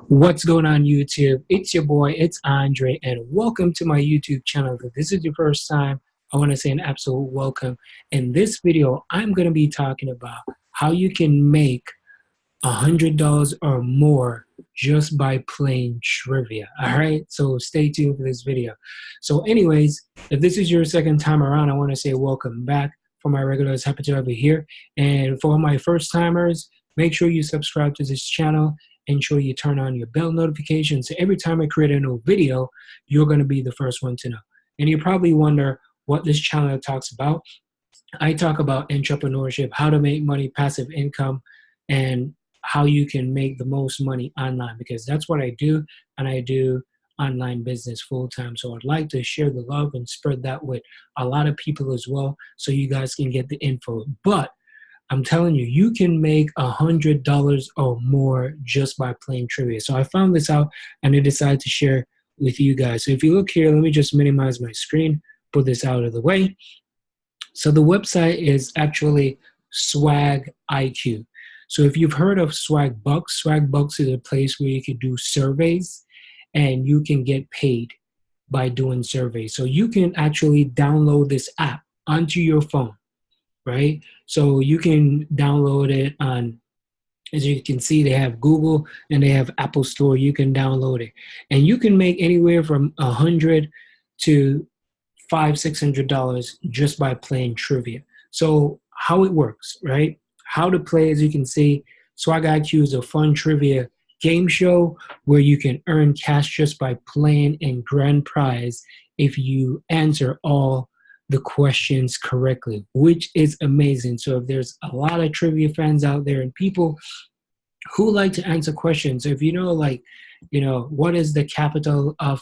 What's going on YouTube? It's your boy, it's Andre, and welcome to my YouTube channel. If this is your first time, I want to say an absolute welcome. In this video, I'm going to be talking about how you can make $100 or more just by playing trivia. All right, so stay tuned for this video. So anyways, if this is your second time around, I want to say welcome back. For my regulars, happy to have you here. And for my first timers, make sure you subscribe to this channel. Ensure you turn on your bell notifications. So every time I create a new video, you're going to be the first one to know. And you probably wonder what this channel talks about. I talk about entrepreneurship, how to make money, passive income, and how you can make the most money online, because that's what I do, and I do online business full-time. So I'd like to share the love and spread that with a lot of people as well, so you guys can get the info. But I'm telling you, you can make $100 or more just by playing trivia. So I found this out and I decided to share with you guys. So if you look here, let me just minimize my screen, put this out of the way. So the website is actually Swagbucks. So if you've heard of Swagbucks, Swagbucks is a place where you can do surveys and you can get paid by doing surveys. So you can actually download this app onto your phone, right? So you can download it on, as you can see, they have Google and they have Apple Store. You can download it. And you can make anywhere from $100 to $500–600 just by playing trivia. So how it works, right? How to play, as you can see, Swag IQ is a fun trivia game show where you can earn cash just by playing, and grand prize if you answer all the questions correctly, which is amazing. So if there's a lot of trivia fans out there and people who like to answer questions, if you know, like, you know, what is the capital of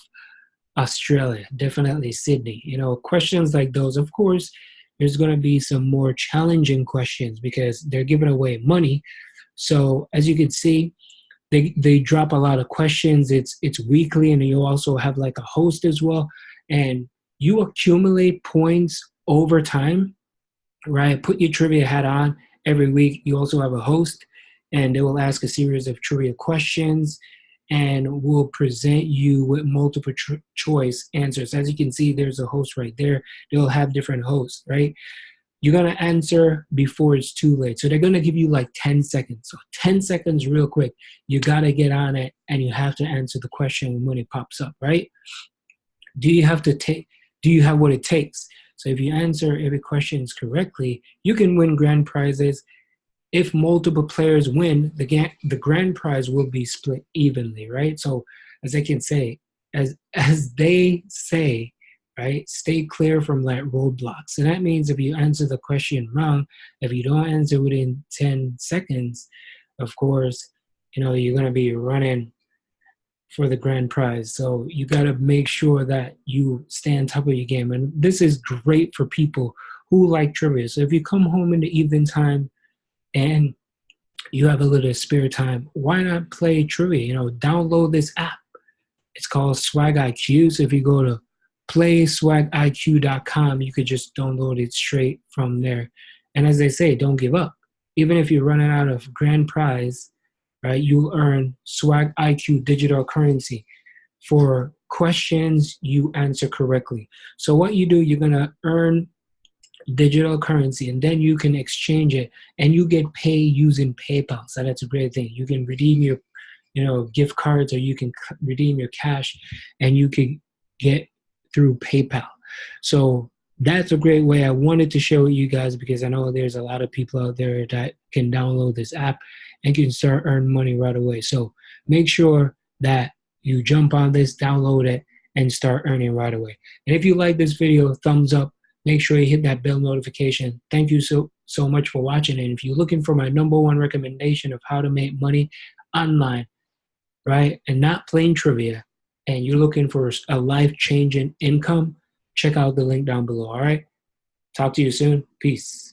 Australia? Definitely Sydney. You know, questions like those. Of course, there's going to be some more challenging questions because they're giving away money. So as you can see, they drop a lot of questions. It's weekly, and you also have like a host as well, and you accumulate points over time, right? Put your trivia hat on every week. You also have a host, and they will ask a series of trivia questions and will present you with multiple choice answers. As you can see, there's a host right there. They'll have different hosts, right? You're going to answer before it's too late. So they're going to give you like 10 seconds. So 10 seconds real quick. You got to get on it, and you have to answer the question when it pops up, right? Do you have what it takes? So if you answer every question correctly, you can win grand prizes. If multiple players win, the grand prize will be split evenly, right? So as I can say, as they say, right, stay clear from like roadblocks. And that means if you answer the question wrong, if you don't answer within 10 seconds, of course, you know, you're going to be running for the grand prize. So you got to make sure that you stay on top of your game. And this is great for people who like trivia. So if you come home in the evening time and you have a little spare time, why not play trivia? You know, download this app. It's called Swag IQ. So if you go to playswagiq.com, you could just download it straight from there. And as they say, don't give up. Even if you're running out of grand prize, right, you'll earn Swag IQ digital currency for questions you answer correctly. So what you do, you're going to earn digital currency, and then you can exchange it, and you get paid using PayPal. So that's a great thing. You can redeem your, you know, gift cards, or you can redeem your cash, and you can get through PayPal. So that's a great way. I wanted to show you guys because I know there's a lot of people out there that can download this app and can start earning money right away. So make sure that you jump on this, download it, and start earning right away. And if you like this video, thumbs up. Make sure you hit that bell notification. Thank you so much for watching. And if you're looking for my #1 recommendation of how to make money online, right, and not playing trivia, and you're looking for a life-changing income, check out the link down below, all right? Talk to you soon. Peace.